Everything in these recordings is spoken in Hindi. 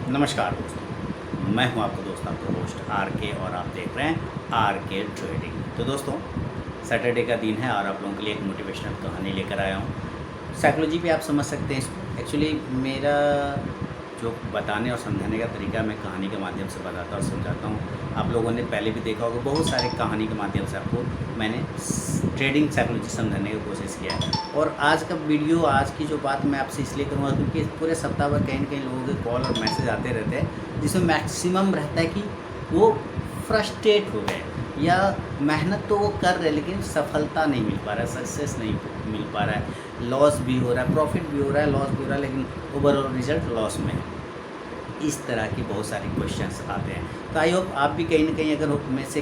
नमस्कार दोस्तों, मैं हूं आपका दोस्त, आपका होस्ट आर के, और आप देख रहे हैं आर के ट्रेडिंग। तो दोस्तों, सैटरडे का दिन है और आप लोगों के लिए एक मोटिवेशनल कहानी लेकर आया हूं। साइकोलॉजी पे आप समझ सकते हैं इसको। एक्चुअली मेरा जो बताने और समझाने का तरीका मैं कहानी के माध्यम से बताता और समझाता हूँ। आप लोगों ने पहले भी देखा होगा, बहुत सारे कहानी के माध्यम से आपको मैंने ट्रेडिंग साइकोलॉजी समझाने की कोशिश किया है। और आज का वीडियो, आज की जो बात मैं आपसे इसलिए करूँगा क्योंकि पूरे सप्ताह भर कहीं ना कहीं लोगों के कॉल और मैसेज आते रहते हैं, जिसमें मैक्सिमम रहता है कि वो फ्रस्ट्रेट हो गए, या मेहनत तो वो कर रहे हैं लेकिन सफलता नहीं मिल पा रहा है, सक्सेस नहीं मिल पा रहा है, लॉस भी हो रहा है, प्रॉफिट भी हो रहा है, लॉस भी हो रहा है, लेकिन ओवरऑल रिजल्ट लॉस में है। इस तरह के बहुत सारे क्वेश्चंस आते हैं। तो आई होप आप भी कहीं ना कहीं, अगर में से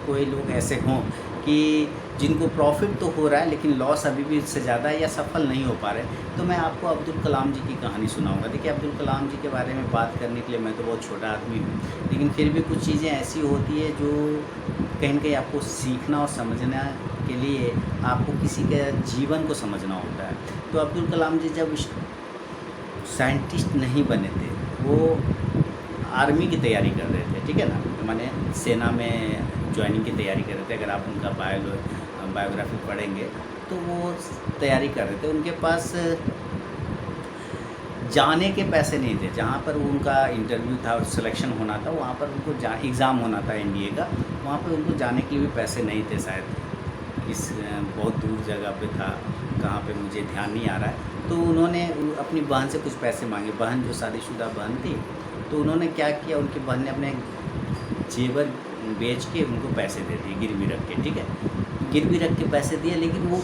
कोई लोग ऐसे हों कि जिनको प्रॉफिट तो हो रहा है लेकिन लॉस अभी भी इससे ज़्यादा है, या सफल नहीं हो पा रहे, तो मैं आपको अब्दुल कलाम जी की कहानी सुनाऊंगा। देखिए, अब्दुल कलाम जी के बारे में बात करने के लिए मैं तो बहुत छोटा आदमी हूँ, लेकिन फिर भी कुछ चीज़ें ऐसी होती है जो कहीं ना कहीं आपको सीखना और समझना के लिए आपको किसी के जीवन को समझना होता है। तो अब्दुल कलाम जी जब साइंटिस्ट नहीं बने थे, वो आर्मी की तैयारी कर रहे थे, ठीक है ना, माने सेना में ज्वाइनिंग की तैयारी कर रहे थे। अगर आप उनका बायोग्राफी पढ़ेंगे तो वो तैयारी कर रहे थे। उनके पास जाने के पैसे नहीं थे, जहाँ पर उनका इंटरव्यू था और सिलेक्शन होना था, वहाँ पर उनको एग्ज़ाम होना था एनडीए का, वहाँ पर उनको जाने के लिए भी पैसे नहीं थे शायद। इस बहुत दूर जगह पे था, कहाँ पे मुझे ध्यान नहीं आ रहा है। तो उन्होंने अपनी बहन से कुछ पैसे मांगे, बहन जो शादीशुदा बहन थी। तो उन्होंने क्या किया, उनकी बहन ने अपने जेवर बेच के उनको पैसे दे दिए, गिरवी रख के, ठीक है, गिरवी रख के पैसे दिए। लेकिन वो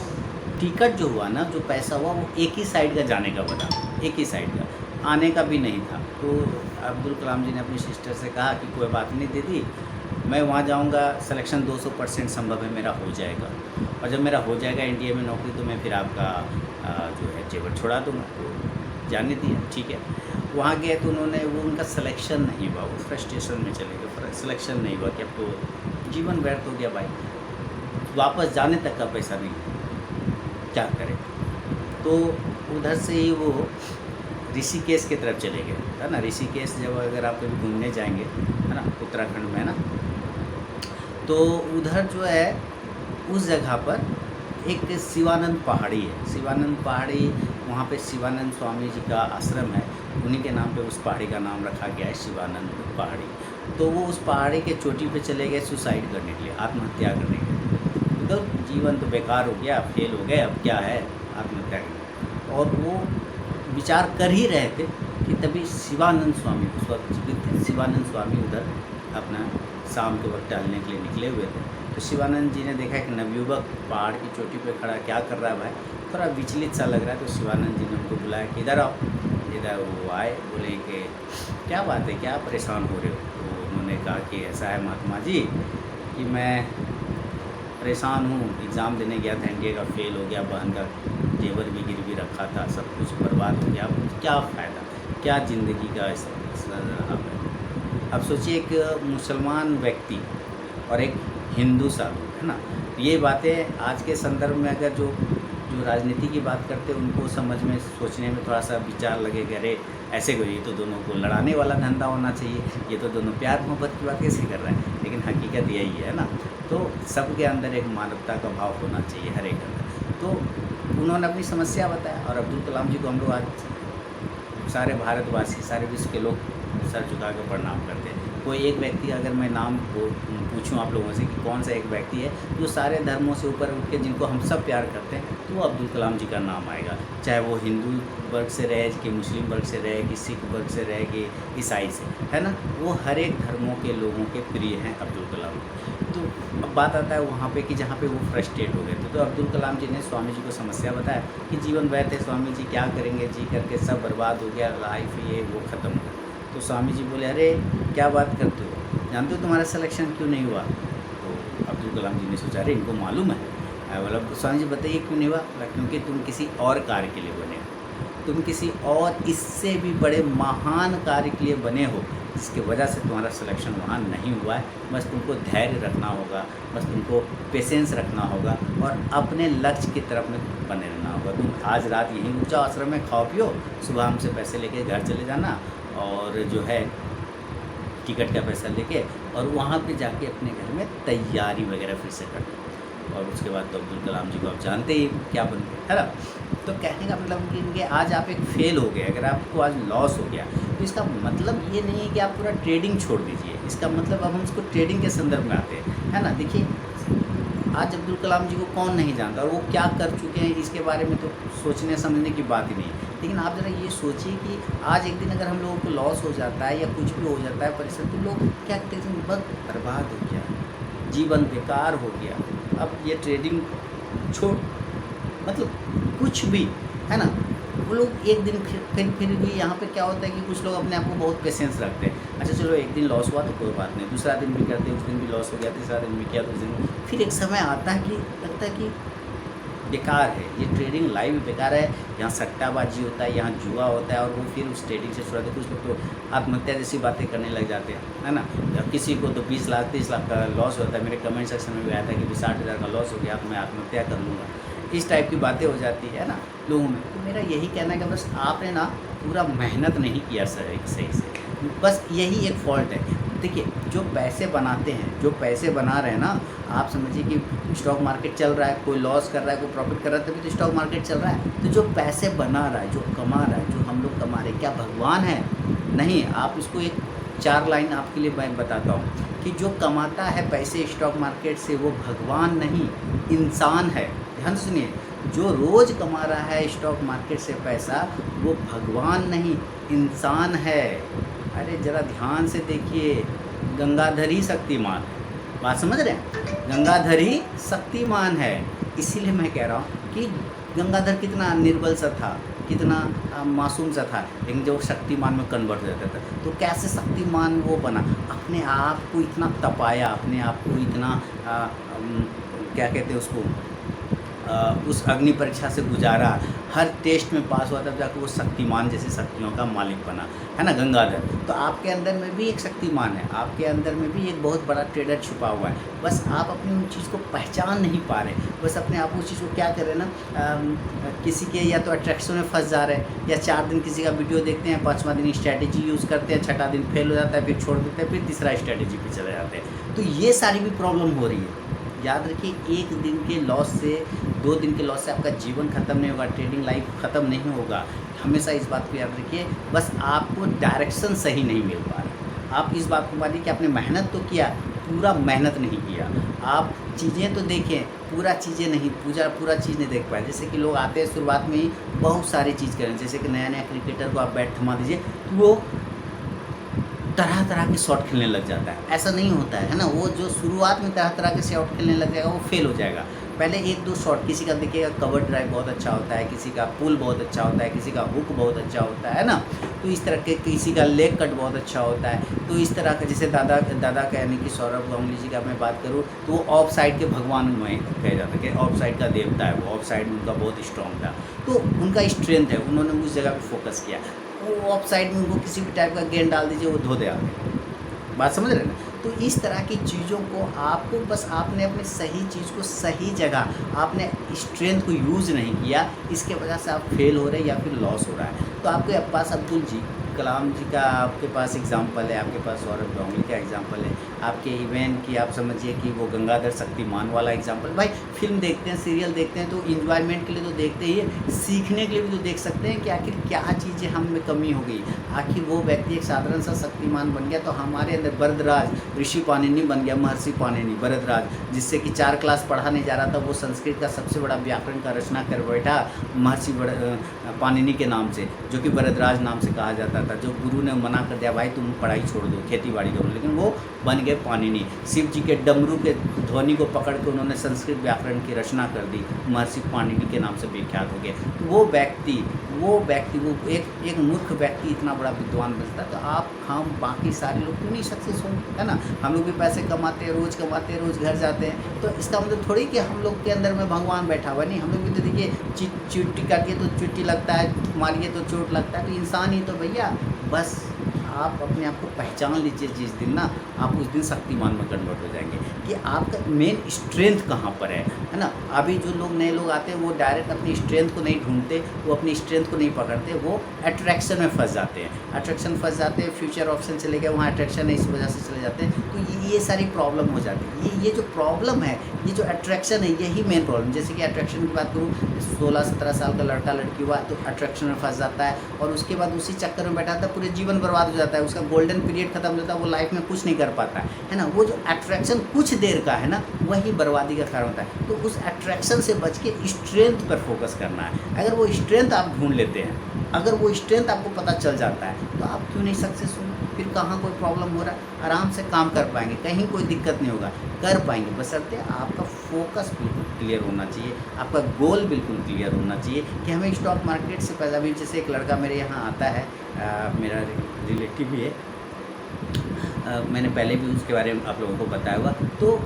टिकट जो हुआ ना, जो पैसा हुआ, वो एक ही साइड का जाने का बना, एक ही साइड का, आने का भी नहीं था। तो अब्दुल कलाम जी ने अपनी सिस्टर से कहा कि कोई बात नहीं दीदी, मैं वहाँ जाऊँगा, सिलेक्शन 200% संभव है मेरा हो जाएगा, और जब मेरा हो जाएगा एनडीए में नौकरी, तो मैं फिर आपका जो है जेवर छुड़ा दूँगा। तो जाने दिया, ठीक है। वहाँ गए तो उनका सिलेक्शन नहीं हुआ, वो फ्रस्ट्रेशन में चले गए, सिलेक्शन नहीं हुआ कि अब तो जीवन व्यर्थ हो गया भाई, वापस जाने तक का पैसा नहीं, क्या करें। तो उधर से ही वो ऋषिकेश की तरफ चले गए, है ना। ऋषिकेश जब अगर आप कभी घूमने जाएंगे, है ना, उत्तराखंड में, है ना, तो उधर जो है उस जगह पर एक शिवानंद पहाड़ी है। शिवानंद पहाड़ी, वहाँ पे शिवानंद स्वामी जी का आश्रम है, उन्हीं के नाम पे उस पहाड़ी का नाम रखा गया है, शिवानंद पहाड़ी। तो वो उस पहाड़ी के चोटी पे चले गए सुसाइड करने के लिए, आत्महत्या करने के लिए। तो जीवन तो बेकार हो गया, फेल हो गए, अब क्या है, आत्महत्या करनी। और वो विचार कर ही रहे थे कि तभी शिवानंद स्वामी, उस वक्त जीवित थे, शिवानंद स्वामी उधर अपना शाम के वक्त टहलने के लिए निकले हुए थे। तो शिवानंद जी ने देखा कि नवयुवक पहाड़ की चोटी पे खड़ा क्या कर रहा है भाई, थोड़ा विचलित सा लग रहा है। तो शिवानंद जी ने उनको बुलाया कि इधर आओ। इधर वो आए, बोले कि क्या बात है, क्या परेशान हो रहे हो। तो उन्होंने कहा कि ऐसा है महात्मा जी कि मैं परेशान हूँ, एग्ज़ाम देने गया था, एनडीए का फेल हो गया, बहन का जेवर भी गिरवी रखा था, सब कुछ बर्बाद हो गया, अब क्या फ़ायदा, क्या ज़िंदगी का रहा है। अब सोचिए, एक मुसलमान व्यक्ति और एक हिंदू साधु, है ना, ये बातें आज के संदर्भ में अगर जो राजनीति की बात करते हैं, उनको समझ में, सोचने में थोड़ा सा विचार लगेगा, अरे ऐसे को, ये तो दोनों को लड़ाने वाला धंधा होना चाहिए, ये तो दोनों प्यार मोहब्बत की बात कैसे कर रहे हैं। लेकिन हकीकत यही है ना। तो सबके अंदर एक मानवता का भाव होना चाहिए, हर एक अंदर। तो उन्होंने अपनी समस्या बताया, और अब्दुल कलाम जी को हम लोग आज सारे भारतवासी, सारे विश्व के लोग सर झुका कर प्रणाम करते हैं। कोई एक व्यक्ति, अगर मैं नाम पूछूं आप लोगों से कि कौन सा एक व्यक्ति है जो सारे धर्मों से ऊपर उठ के, जिनको हम सब प्यार करते हैं, तो वो अब्दुल कलाम जी का नाम आएगा। चाहे वो हिंदू वर्ग से रहे, कि मुस्लिम वर्ग से रहे, कि सिख वर्ग से रहे, कि ईसाई से, है ना, वो हर एक धर्मों के लोगों के प्रिय हैं अब्दुल कलाम। तो अब बात आता है वहाँ पे कि जहाँ पे वो फ्रस्ट्रेट हो गए थे, तो अब्दुल कलाम जी ने स्वामी जी को समस्या बताया कि जीवन व्यर्थ है स्वामी जी, क्या करेंगे, जी करके सब बर्बाद हो गया, लाइफ ये वो ख़त्म हो गया। तो स्वामी जी बोले, अरे क्या बात करते हो, जानते हो तुम्हारा सिलेक्शन क्यों नहीं हुआ। तो अब्दुल कलाम जी ने सोचा, अरे इनको मालूम है। बोला, स्वामी जी बताइए क्यों नहीं हुआ। क्योंकि तुम किसी और कार्य के लिए बने हो, तुम किसी और इससे भी बड़े महान कार्य के लिए बने हो, जिसकी वजह से तुम्हारा सिलेक्शन वहाँ नहीं हुआ है। बस तुमको धैर्य रखना होगा, बस तुमको पेशेंस रखना होगा, और अपने लक्ष्य की तरफ में बने रहना होगा। तुम आज रात यहीं रुक जाओ आश्रम में, खाओ पियो, सुबह हमसे पैसे लेके घर चले जाना, और जो है टिकट का पैसा लेके और वहाँ पे जाके अपने घर में तैयारी वगैरह फिर से करते। और उसके बाद तो अब्दुल कलाम जी को आप जानते ही क्या बनते है ना। तो कहने का मतलब कि इनके आज आप एक फेल हो गए, अगर आपको आज लॉस हो गया तो इसका मतलब ये नहीं है कि आप पूरा ट्रेडिंग छोड़ दीजिए। इसका मतलब अब हम इसको ट्रेडिंग के संदर्भ में आते हैं, है ना। देखिए आज अब्दुल कलाम जी को कौन नहीं जानता और वो क्या कर चुके हैं इसके बारे में तो सोचने समझने की बात ही नहीं है। लेकिन आप ज़रा ये सोचिए कि आज एक दिन अगर हम लोगों को लॉस हो जाता है या कुछ भी हो जाता है परेशान, तो लोग क्या कहते हैं, वक्त बर्बाद हो गया, जीवन बेकार हो गया, अब ये ट्रेडिंग छोड़, मतलब कुछ भी, है ना। वो लोग एक दिन फिर भी यहाँ पे क्या होता है कि कुछ लोग अपने आप को बहुत पेशेंस रखते हैं। अच्छा चलो एक दिन लॉस हुआ तो कोई बात नहीं, दूसरा दिन भी करते, उस दिन भी लॉस हो गया, तीसरा दिन भी किया, तो उस दिन फिर एक समय आता है कि लगता है कि बेकार है ये ट्रेडिंग, लाइव बेकार है, यहाँ सट्टाबाजी होता है, यहाँ जुआ होता है, और वो फिर उस ट्रेडिंग से छुड़ाते। कुछ लोग तो आत्महत्या जैसी बातें करने लग जाते हैं, है ना। अब किसी को तो 20 लाख 30 लाख का लॉस होता है, मेरे कमेंट सेक्शन में भी आया था कि 60,000 का लॉस हो गया तो मैं आत्महत्या कर लूँगा, इस टाइप की बातें हो जाती है ना लोगों में। तो मेरा यही कहना है कि बस आपने ना पूरा मेहनत नहीं किया सही से, बस यही एक फॉल्ट है। देखिए जो पैसे बनाते हैं, जो पैसे बना रहे हैं ना, आप समझिए कि स्टॉक मार्केट चल रहा है, कोई लॉस कर रहा है, कोई प्रॉफिट कर रहा है, तभी तो स्टॉक मार्केट चल रहा है। तो जो पैसे बना रहा है, जो कमा रहा है, जो हम लोग कमा रहे हैं, क्या भगवान है? नहीं। आप इसको एक 4 लाइन आपके लिए मैं बताता हूँ कि जो कमाता है पैसे स्टॉक मार्केट से वो भगवान नहीं, इंसान है। ध्यान सुनिए, जो रोज़ कमा रहा है स्टॉक मार्केट से पैसा वो भगवान नहीं, इंसान है। अरे ज़रा ध्यान से देखिए, गंगाधर ही शक्तिमान है, बात समझ रहे हैं? गंगाधर ही शक्तिमान है। इसीलिए मैं कह रहा हूँ कि गंगाधर कितना निर्बल सा था, कितना मासूम सा था, लेकिन जब शक्तिमान में कन्वर्ट हो जाता था तो कैसे शक्तिमान वो बना, अपने आप को इतना तपाया, अपने आप को इतना क्या कहते हैं उसको, उस अग्नि परीक्षा से गुजारा, हर टेस्ट में पास हुआ, तब जाकर वो शक्तिमान जैसे शक्तियों का मालिक बना, है ना गंगाधर। तो आपके अंदर में भी एक शक्तिमान है, आपके अंदर में भी एक बहुत बड़ा ट्रेडर छुपा हुआ है, बस आप अपनी उन चीज़ को पहचान नहीं पा रहे। बस अपने आप उस चीज़ को क्या कर रहे हैं ना, किसी के या तो अट्रैक्शन में फंस जा रहे हैं, या 4 दिन किसी का वीडियो देखते हैं, 5वां दिन स्ट्रैटेजी यूज़ करते हैं, 6ठा दिन फेल हो जाता है, फिर छोड़ देते हैं, फिर तीसरा स्ट्रैटेजी पे चले जाते हैं। तो ये सारी भी प्रॉब्लम हो रही है। याद रखिए, एक दिन के लॉस से, 2 दिन के लॉस से आपका जीवन ख़त्म नहीं होगा, ट्रेडिंग लाइफ ख़त्म नहीं होगा। हमेशा इस बात को याद रखिए, बस आपको डायरेक्शन सही नहीं मिल पा रहा। आप इस बात को मानिए कि आपने मेहनत तो किया, पूरा मेहनत नहीं किया। आप चीज़ें तो देखें, पूरा चीज़ें नहीं, पूरा चीज़ नहीं देख पाए। जैसे कि लोग आते हैं शुरुआत में ही बहुत सारी चीज़ करें, जैसे कि नया क्रिकेटर को आप बैट थमा दीजिए तो वो तरह तरह के शॉट खेलने लग जाता है। ऐसा नहीं होता है ना, वो जो शुरुआत में तरह तरह के शॉट खेलने लग जाएगा वो फेल हो जाएगा। पहले 1-2 शॉट, किसी का देखिएगा कवर ड्राइव बहुत अच्छा होता है, किसी का पुल बहुत अच्छा होता है, किसी का हुक बहुत अच्छा होता है ना। तो इस तरह के, किसी का लेग कट बहुत अच्छा होता है। तो इस तरह का, जैसे दादा का यानी कि सौरभ गांगुली जी का मैं बात करूँ तो वो ऑफ साइड के भगवान में कहा जाता है कि ऑफ साइड का देवता है वो, ऑफ साइड में उनका बहुत स्ट्रॉन्ग था, तो उनका स्ट्रेंथ है, उन्होंने उस जगह पर फोकस किया। वो ऑफ साइड में उनको किसी भी टाइप का गेंद डाल दीजिए वो धो दे आगे। बात समझ रहे हैं ना। तो इस तरह की चीज़ों को आपको, बस आपने अपनी सही चीज़ को सही जगह, आपने स्ट्रेंथ को यूज़ नहीं किया, इसके वजह से आप फेल हो रहे हैं या फिर लॉस हो रहा है। तो आपके पास अब्दुल कलाम जी का आपके पास एग्जाम्पल है, आपके पास सौरभ गांगुली का एग्जाम्पल है, आपके इवेंट की आप समझिए कि वो गंगाधर शक्तिमान वाला एग्जाम्पल। भाई फिल्म देखते हैं, सीरियल देखते हैं तो इन्जॉयमेंट के लिए तो देखते ही है, सीखने के लिए भी तो देख सकते हैं कि आखिर क्या चीज़ें हम में कमी हो गई। आखिर वो व्यक्ति एक साधारण सा शक्तिमान बन गया तो हमारे अंदर वरदराज, ऋषि पाणिनि बन गया, महर्षि पाणिनि, वरदराज, जिससे कि 4 क्लास पढ़ाने जा रहा था वो संस्कृत का सबसे बड़ा व्याकरण का रचना कर बैठा महर्षि पाणिनि के नाम से, जो कि वरदराज नाम से कहा जाता था। जो गुरु ने मना कर दिया भाई तुम पढ़ाई छोड़ दो, खेती बाड़ी करो, लेकिन वो बन गए पाणिनि। शिव जी के डमरू के ध्वनि को पकड़ के उन्होंने संस्कृत व्याकरण की रचना कर दी, महर्षि पाणिनि के नाम से विख्यात हो गए। तो वो व्यक्ति वो एक मूर्ख व्यक्ति इतना बड़ा विद्वान बनता है, तो आप हम बाकी सारे लोग क्यों नहीं सक्सेस होंगे, है ना। हम लोग भी पैसे कमाते हैं, रोज़ कमाते हैं, रोज़ घर जाते हैं, तो इसका मतलब थोड़ी कि हम लोग के अंदर में भगवान बैठा हुआ नहीं। हम लोग भी तो देखिए चुट्टी काटिए तो चुट्टी लगता है, मारिए तो चोट लगता है, तो इंसान ही तो भैया। बस आप अपने आप को पहचान लीजिए जिस दिन ना, आप उस दिन शक्तिमान में कन्वर्ट हो जाएंगे कि आपका मेन स्ट्रेंथ कहाँ पर है ना। अभी जो लोग नए लोग आते हैं वो डायरेक्ट अपनी स्ट्रेंथ को नहीं ढूंढते, वो अपनी स्ट्रेंथ को नहीं पकड़ते, वो अट्रैक्शन में फंस जाते हैं, अट्रैक्शन फंस जाते हैं, फ्यूचर ऑप्शन चले गए वहाँ अट्रैक्शन है इस वजह से चले जाते हैं। तो ये सारी प्रॉब्लम हो जाती है। ये जो प्रॉब्लम है, ये जो अट्रैक्शन है, यही मेन प्रॉब्लम। जैसे कि अट्रैक्शन की बात करूँ, 16-17 साल का लड़का लड़की हुआ तो अट्रैक्शन में फंस जाता है और उसके बाद उसी चक्कर में बैठा था, पूरे जीवन बर्बाद हो जाता है, उसका गोल्डन पीरियड खत्म हो जाता है, वो लाइफ में कुछ नहीं कर पाता है ना। वो जो अट्रैक्शन कुछ देर का है ना, वही बर्बादी का कारण होता है। तो उस अट्रैक्शन से बच के स्ट्रेंथ पर फोकस करना है। अगर वो स्ट्रेंथ आप ढूंढ लेते हैं, अगर वो स्ट्रेंथ आपको पता चल जाता है, तो आप क्यों नहीं सक्सेस होंगे। फिर कहाँ कोई प्रॉब्लम हो रहा है, आराम से काम कर पाएंगे, कहीं कोई दिक्कत नहीं होगा, कर पाएंगे। बशर्ते आपका फोकस बिल्कुल क्लियर होना चाहिए, आपका गोल बिल्कुल क्लियर होना चाहिए कि हमें स्टॉक मार्केट से पैसा भी। जैसे एक लड़का मेरे यहाँ आता है, मेरा रिलेटिव भी है, मैंने पहले भी उसके बारे में आप लोगों को बताया हुआ। तो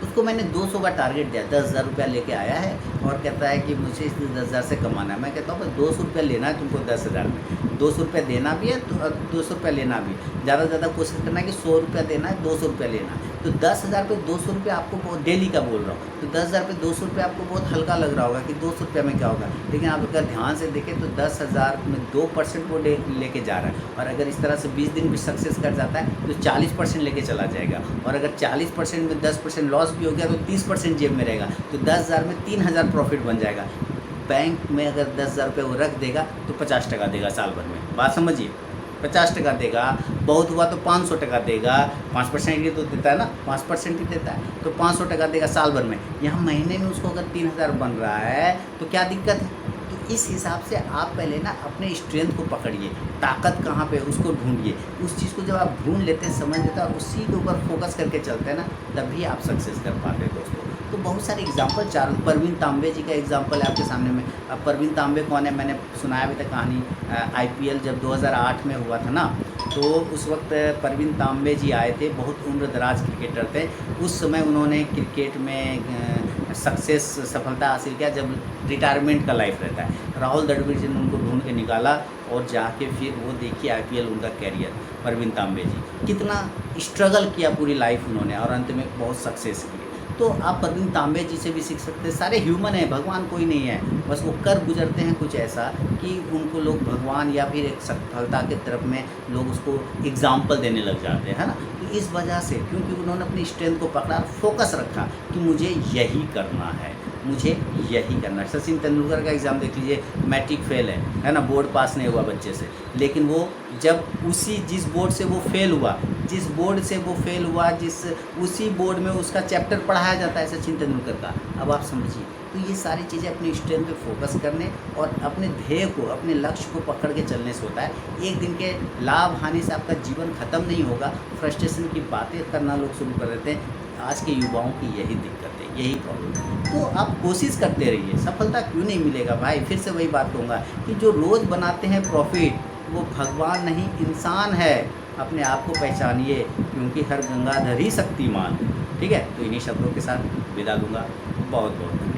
उसको मैंने 200 का टारगेट दिया, 10,000 रुपया लेके आया है और कहता है कि मुझे इस 10,000 से कमाना है। मैं कहता हूँ 200 रुपया लेना है तुमको 10,000 में, 200 रुपया देना भी है तो 200 रुपया लेना भी है। ज़्यादा से ज़्यादा कोशिश करना है कि 100 रुपया देना है, 200 रुपया लेना है। तो 10,000 पे 200 रुपया आपको बहुत डेली का बोल रहा हूँ, तो 10,000 पे 200 रुपया आपको बहुत हल्का लग रहा होगा कि 200 रुपया में क्या होगा। लेकिन आप अगर ध्यान से देखें तो 10,000 में 2% वो लेके जा रहा है। और अगर इस तरह से 20 दिन भी सक्सेस कर जाता है तो 40% लेके चला जाएगा। और अगर 40% में 10% लॉस भी हो गया तो 30% जेब में रहेगा। तो 10,000 में 3,000 प्रॉफिट बन जाएगा। बैंक में अगर 10,000 रुपये वो रख देगा तो 50% देगा साल भर में। बात समझिए, 50% देगा, बहुत हुआ तो 500 टका देगा। 5% ही तो देता है ना, 5% ही देता है, तो 500 टका देगा साल भर में। यहाँ महीने में उसको अगर 3,000 बन रहा है तो क्या दिक्कत है। तो इस हिसाब से आप पहले ना अपने स्ट्रेंथ को पकड़िए, ताकत कहाँ पे उसको ढूंढिए। उस चीज़ को जब आप ढूंढ लेते हैं, समझ लेते हैं और उसी के ऊपर फोकस करके चलते हैं ना, तभी आप सक्सेस कर पाते हैं दोस्तों। तो बहुत सारे एग्जाम्पल, परवीन तांबे जी का एग्जाम्पल है आपके सामने में। अब परवीन तांबे कौन है, मैंने सुनाया भी था कहानी। IPL जब 2008 में हुआ था ना, तो उस वक्त परवीन तांबे जी आए थे, बहुत उम्रदराज क्रिकेटर थे। उस समय उन्होंने क्रिकेट में सफलता हासिल किया जब रिटायरमेंट का लाइफ रहता है। राहुल द्रविड़ जी ने उनको ढूंढ के निकाला और जाके फिर वो देखिए IPL उनका कैरियर, परवीन तांबे जी कितना स्ट्रगल किया पूरी लाइफ उन्होंने और अंत में बहुत सक्सेस की। तो आप परवीन तांबे जी से भी सीख सकते हैं। सारे ह्यूमन हैं, भगवान कोई नहीं है, बस वो कर गुजरते हैं कुछ ऐसा कि उनको लोग भगवान या फिर एक सफलता के तरफ में लोग उसको एग्जाम्पल देने लग जाते हैं, है ना। तो इस वजह से, क्योंकि उन्होंने अपनी स्ट्रेंथ को पकड़ा, फोकस रखा कि मुझे यही करना है, मुझे यही करना है। सचिन तेंदुलकर का एग्ज़ाम देख लीजिए, मैट्रिक फेल है ना, बोर्ड पास नहीं हुआ बच्चे से, लेकिन वो जब जिस बोर्ड से वो फेल हुआ, उसी बोर्ड में उसका चैप्टर पढ़ाया जाता है सचिन तेंदुलकर का। अब आप समझिए, तो ये सारी चीज़ें अपनी स्ट्रेंथ पे फोकस करने और अपने ध्येय को, अपने लक्ष्य को पकड़ के चलने से होता है। एक दिन के लाभ हानि से आपका जीवन ख़त्म नहीं होगा। फ्रस्ट्रेशन की बातें करना लोग शुरू कर देते हैं। आज के युवाओं की यही दिक्कत है, यही प्रॉब्लम है। तो आप कोशिश करते रहिए, सफलता क्यों नहीं मिलेगा भाई। फिर से वही बात कहूँगा कि जो रोज़ बनाते हैं प्रॉफिट, वो भगवान नहीं इंसान है। अपने आप को पहचानिए, क्योंकि हर गंगाधर ही शक्तिमान। ठीक है, तो इन्हीं शब्दों के साथ विदा लूँगा। बहुत बहुत धन्यवाद।